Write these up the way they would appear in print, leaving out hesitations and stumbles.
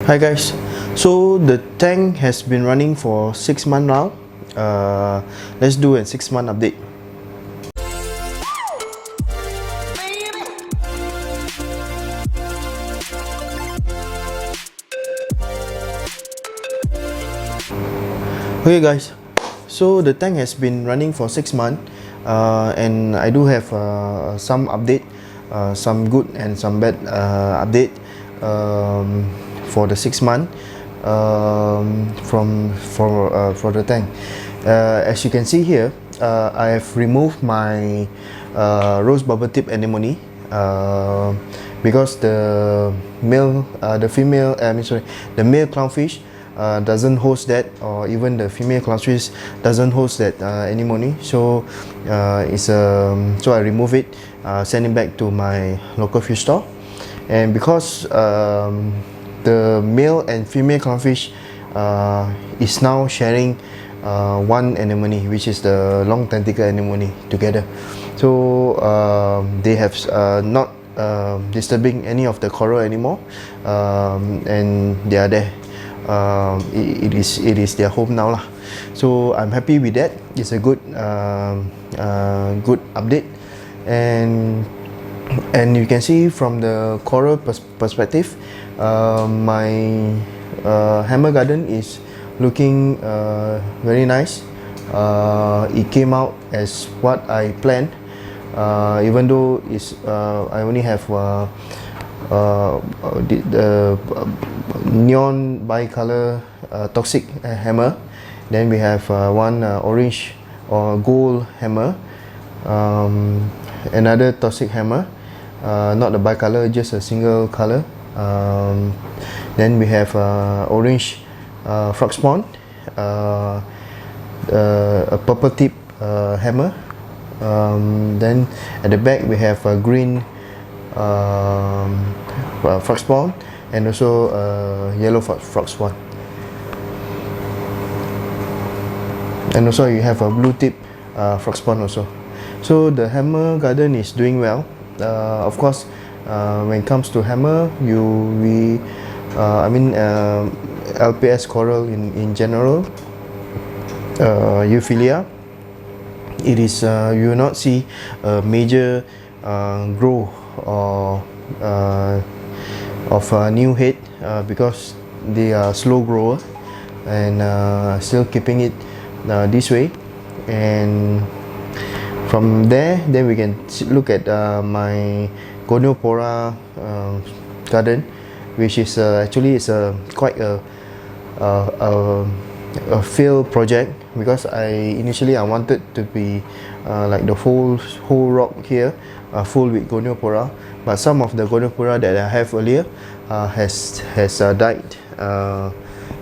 Hi guys, so the tank has been running for 6 months now. Let's do a 6-month update. Okay guys, so the tank has been running for 6 months, and I do have some update, some good and some bad update for the 6 months for the tank. As you can see here, I have removed my rose bubble tip anemone because the male clownfish doesn't host that, or even the female clownfish doesn't host that anemone. So so I remove it, send it back to my local fish store. And because the male and female clownfish is now sharing one anemone, which is the long tentacle anemone together. So they have not disturbing any of the coral anymore, and they are there. It is their home now lah. So I'm happy with that. It's a good good update, and you can see from the coral perspective, my hammer garden is looking very nice. It came out as what I planned, even though I only have the neon bicolor toxic hammer. Then we have one orange or gold hammer, another toxic hammer, not the bicolor, just a single color. Then we have orange frog spawn, a purple tip hammer. Then at the back we have a green frog spawn, and also yellow frog spawn, and also you have a blue tip frog spawn also. So the hammer garden is doing well. Of course, when it comes to hammer, LPS coral in general, Euphilia, it is you will not see a major growth or of a new head, because they are slow grower, and still keeping it this way. And from there, then we can look at my Goniopora garden, which is actually quite a failed project, because initially I wanted to be like the whole rock here full with Goniopora, but some of the Goniopora that I have earlier has died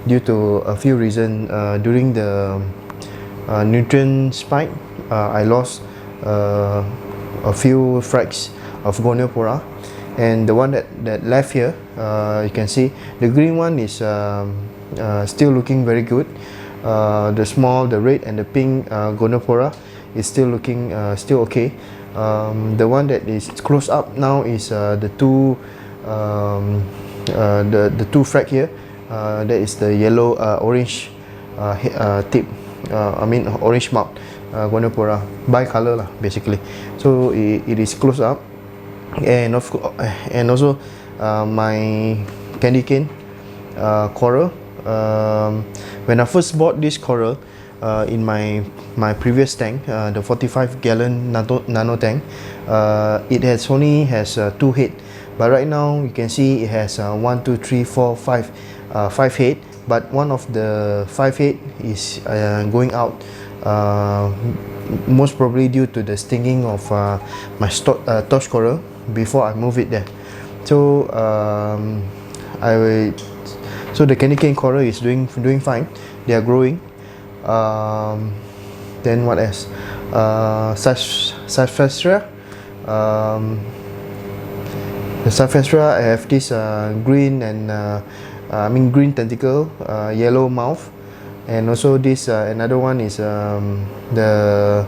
due to a few reasons. During the nutrient spike, I lost a few frags of Goniopora, and the one that left here, you can see the green one is still looking very good. The red and the pink Goniopora is still looking still okay. The one that is close up now is the two frag here. That is the yellow orange tip, orange mouth Goniopora, bicolor lah basically. So it is close up, and also my candy cane coral. When I first bought this coral in my previous tank, the 45-gallon nano tank, it only has 2 head, but right now you can see it has 1, 2, 3, 4, 5 head, but one of the 5 head is going out, most probably due to the stinging of my torch coral before I move it there. So so the candy cane coral is doing fine. They are growing. Then what else? Cyphestra. The Cyphestra, I have this green and green tentacle, yellow mouth, and also this another one is the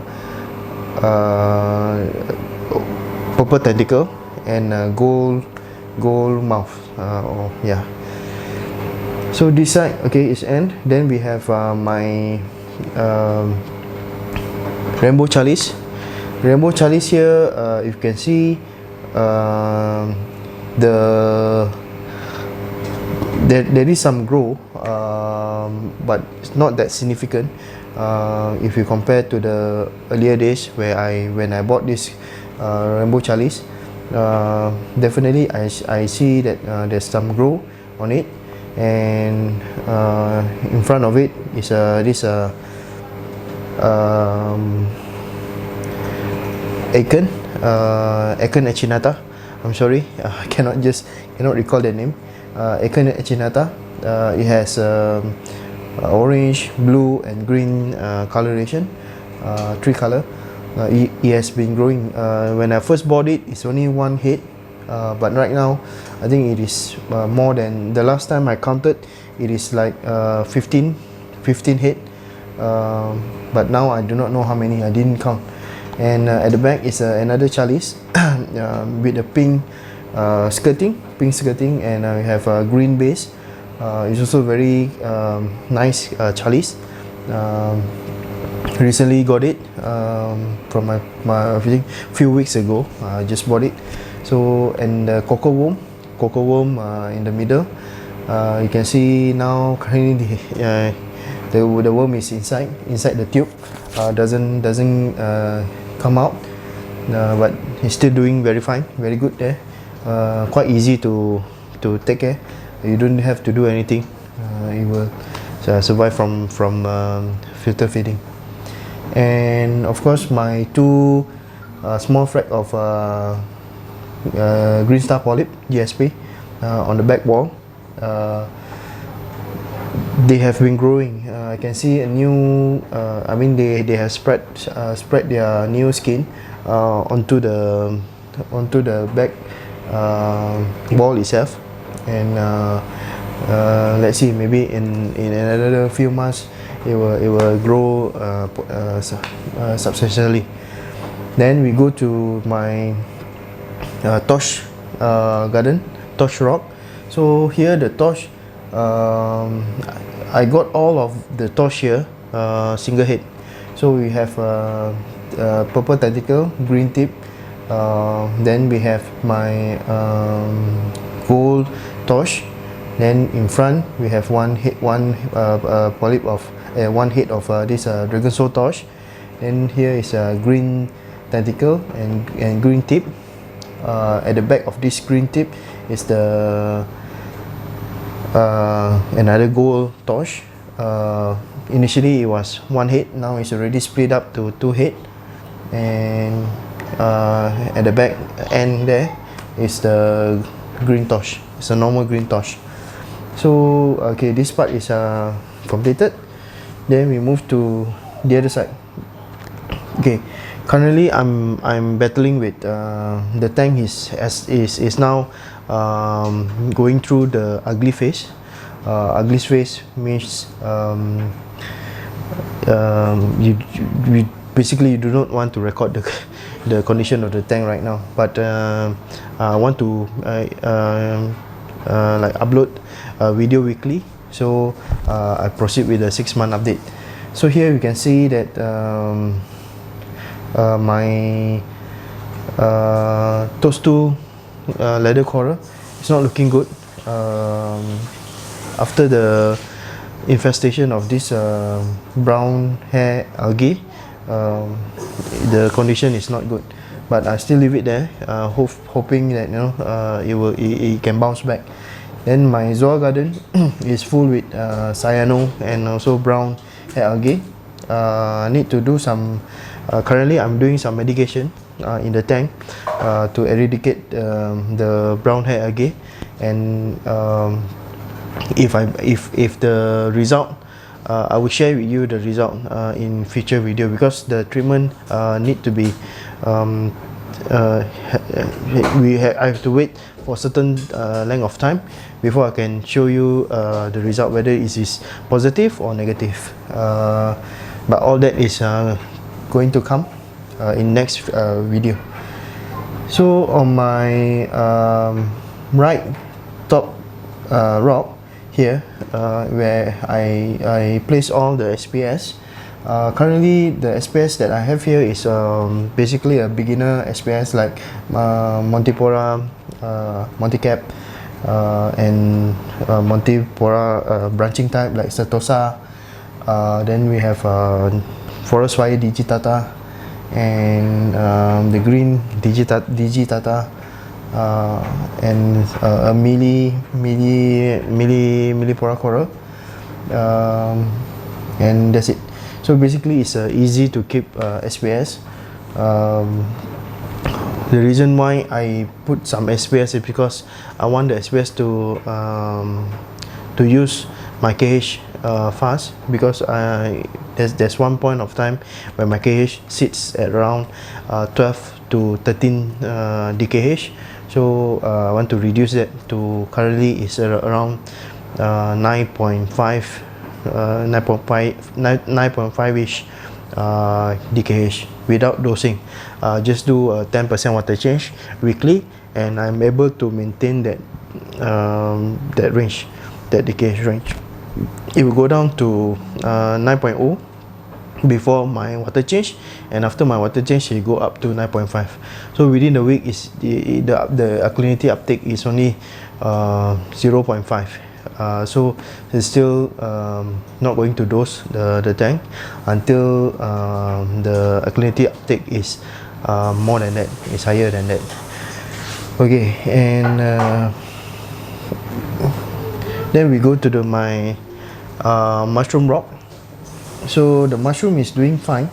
purple tentacle and gold mouth. So this side, okay, is end. Then we have my rainbow chalice. Rainbow chalice here, you can see the there is some grow, but it's not that significant if you compare to the earlier days where when I bought this rainbow chalice. Definitely I see that there's some grow on it, and in front of it is this Acorn echinata. I'm sorry, I cannot recall the name. Acorn echinata. It has orange, blue, and green coloration, three color. It has been growing. When I first bought it, it's only one head, but right now I think it is more than the last time I counted. It is like 15 head, but now I do not know how many. I didn't count. And at the back is another chalice with a pink skirting, and I have a green base. It's also very nice chalice. Recently got it from my I think few weeks ago. I just bought it. So, and the cocoa worm in the middle. You can see now currently the worm is inside the tube. Doesn't come out, but he's still doing very fine, very good there. Quite easy to take care. You don't have to do anything. It will survive from filter feeding. And of course my two small frac of green star polyp GSP on the back wall. They have been growing. I can see a new I mean they have spread their new skin onto the back wall itself, and let's see, maybe in another few months it will grow substantially. Then we go to my torch garden, torch rock. So here the torch, I got all of the torch here single head. So we have purple tentacle, green tip. Then we have my gold torch. Then in front we have one polyp of one head of this dragon soul torch. Then here is a green tentacle and green tip. At the back of this green tip is the another gold torch. Initially it was one head, now it's already split up to two head. And at the back end there is the green torch. It's a normal green torch. So okay, this part is completed. Then we move to the other side. Okay, currently I'm battling with the tank is now going through the ugly phase. Ugly phase means you basically you do not want to record the condition of the tank right now, but I want to like upload a video weekly. So I proceed with the 6-month update. So here you can see that my toast to leather coral is not looking good. After the infestation of this brown hair algae, the condition is not good, but I still leave it there, hoping that it can bounce back. Then my zoa garden is full with cyano and also brown hair algae. I need to do some currently I'm doing some medication in the tank to eradicate the brown hair algae. And if the result, I will share with you the result in future video, because the treatment need to be I have to wait for certain length of time before I can show you the result, whether it is positive or negative. But all that is going to come in next video. So on my right top rock, here, where I place all the SPS. Currently, the SPS that I have here is basically a beginner SPS, like Montipora, Monticap, and Montipora branching type like Setosa. Then we have Forest Fire Digitata, and the green Digitata, and a millipora coral, and that's it. So basically, it's easy to keep SPS. The reason why I put some SPS is because I want the SPS to use my KH fast, because there's one point of time where my KH sits at around 12 to 13 DKH. So I want to reduce that to, currently is around 9.5-ish DKH without dosing. Just do a 10% water change weekly, and I'm able to maintain that range, that DKH range. It will go down to 9.0 before my water change, and after my water change it go up to 9.5. So within the week, is the alkalinity uptake is only 0.5. So it's still not going to dose the tank until the alkalinity uptake is more than that, is higher than that. Okay, and then we go to my mushroom rock. So the mushroom is doing fine,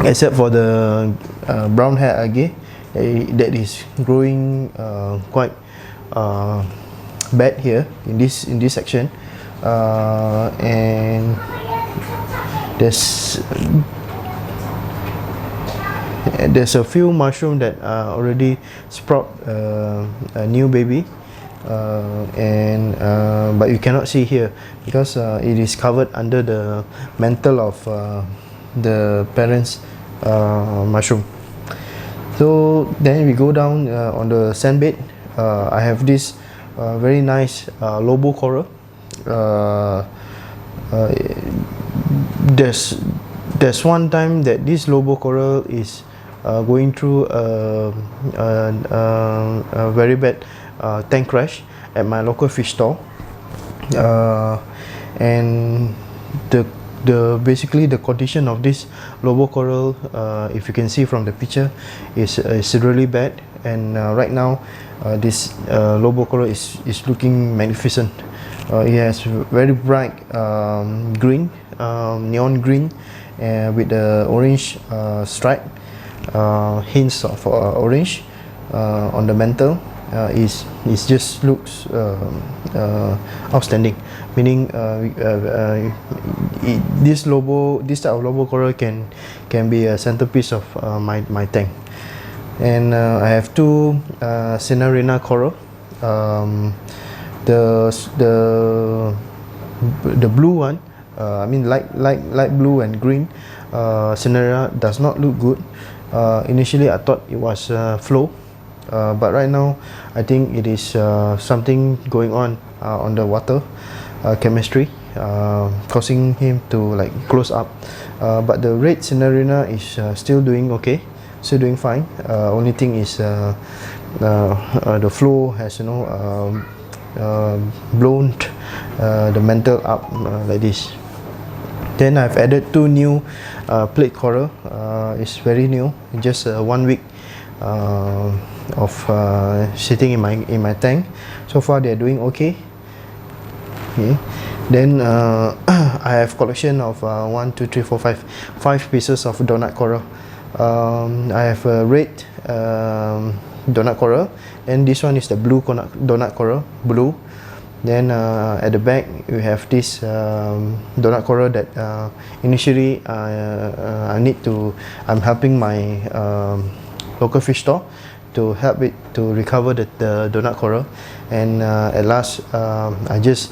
except for the brown hair algae that is growing quite bad here in this section, and there's a few mushroom that already sprout a new baby, but you cannot see here because it is covered under the mantle of the parents mushroom. So then we go down on the sand bed. I have this very nice Lobo coral. There's one time that this Lobo coral is going through a very bad tank crash at my local fish store, and basically the condition of this Lobo coral, if you can see from the picture, is really bad. And right now this Lobo coral is looking magnificent. It has very bright green, neon green, with the orange stripe, hints of orange on the mantle. It just looks outstanding. Meaning this type of Lobo coral can be a centerpiece of my tank. And I have two Cinarina coral. The blue one, I mean light blue and green, Cinarina does not look good. Initially I thought it was flow, but right now I think it is something going on the water chemistry, causing him to like close up. But the red Cinarina is still doing okay, still doing fine. Only thing is the flow has blown the mantle up like this. Then I've added two new plate coral. It's very new, just 1 week of sitting in my tank. So far they're doing okay. Okay. Then I have collection of 1, 2, 3, 4, 5 pieces of donut coral. I have a red donut coral, and this one is the blue donut coral, blue. Then at the back we have this donut coral that initially I'm helping my local fish store to help it to recover the donut coral, and at last I just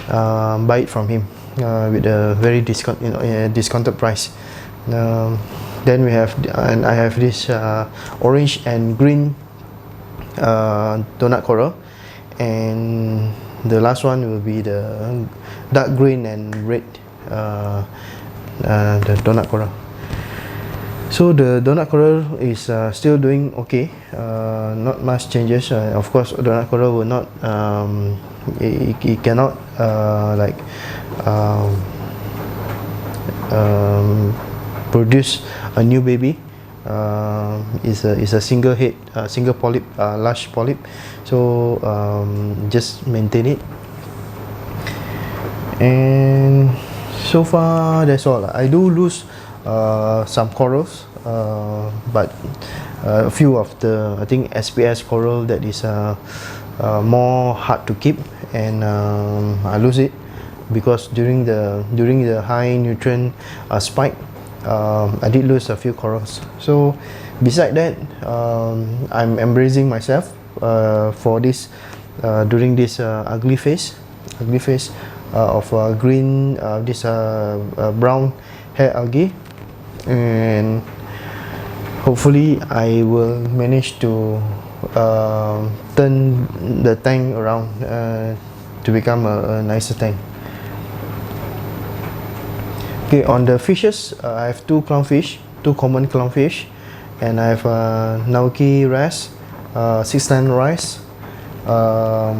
buy it from him with a very discounted price. Then we have, and I have this orange and green donut coral, and the last one will be the dark green and red, the donut coral. So the donut coral is still doing okay, not much changes. Of course, donut coral will not, it cannot like produce a new baby. Is a single head, single polyp, large polyp. So just maintain it. And so far that's all. I do lose some corals, but a few of the, I think, SPS coral that is more hard to keep, and I lose it because during the high nutrient spike, I did lose a few corals. So beside that, I'm embracing myself for this during this ugly phase of green, this brown hair algae, and hopefully I will manage to turn the tank around to become a nicer tank. Okay, on the fishes, I have two clownfish, two common clownfish, and I have Nauki wrasse, 6-line rice. I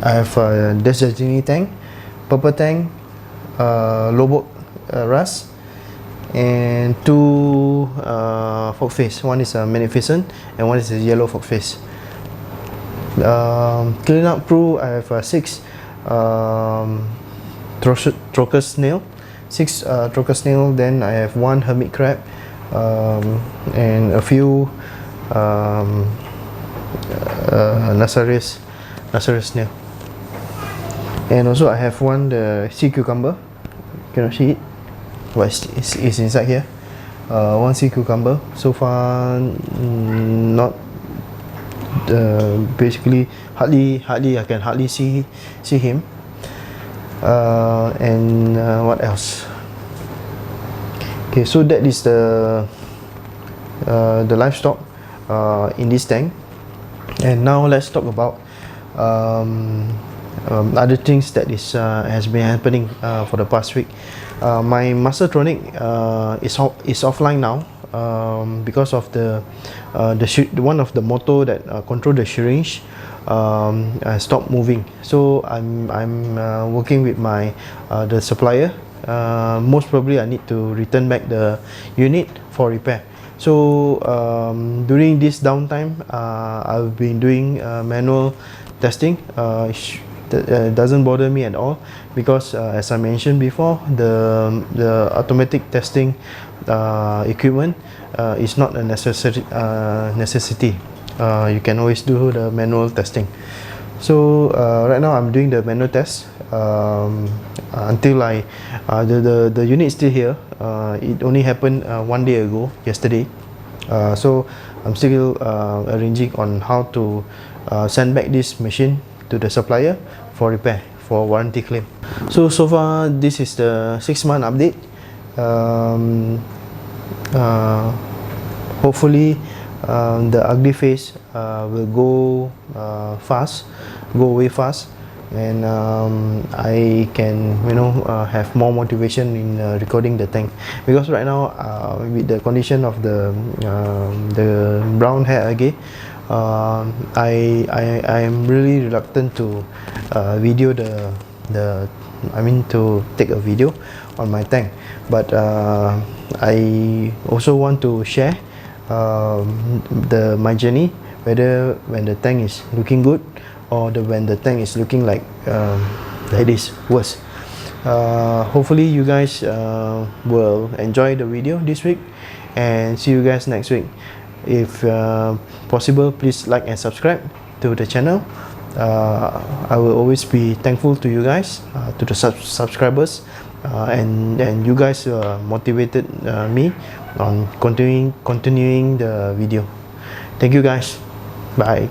have Desjardini tang, purple tang, lobot wrasse, and two forkfish. One is a magnificent and one is a yellow forkfish. Cleanup crew, I have 6 trochus snail. 6 trochus snail, then I have 1 hermit crab, and a few Nassaris snail, and also I have 1 the sea cucumber. Cannot see it, but it's inside here. 1 sea cucumber. So far, not basically hardly I can hardly see him. And what else? Okay, so that is the livestock in this tank. And now let's talk about other things that has been happening for the past week. My Mastertronic is offline now because of the one of the motor that control the syringe stopped moving. So I'm working with my the supplier. Most probably I need to return back the unit for repair. So during this downtime, I've been doing manual testing. It doesn't bother me at all because as I mentioned before, the automatic testing equipment is not a necessity. You can always do the manual testing. So right now I'm doing the manual test until the unit is still here. It only happened 1 day ago, yesterday. So I'm still arranging on how to send back this machine to the supplier for repair, for warranty claim. So far this is the 6-month update. Hopefully the ugly phase will go away fast, and I can have more motivation in recording the tank, because right now with the condition of the brown hair algae, I am really reluctant to video to take a video on my tank. But I also want to share my journey, whether when the tank is looking good or when the tank is looking like it is worse. Hopefully you guys will enjoy the video this week, and see you guys next week. If possible, please like and subscribe to the channel. I will always be thankful to you guys, to the subscribers, and you guys motivated me on continuing the video. Thank you guys. Bye.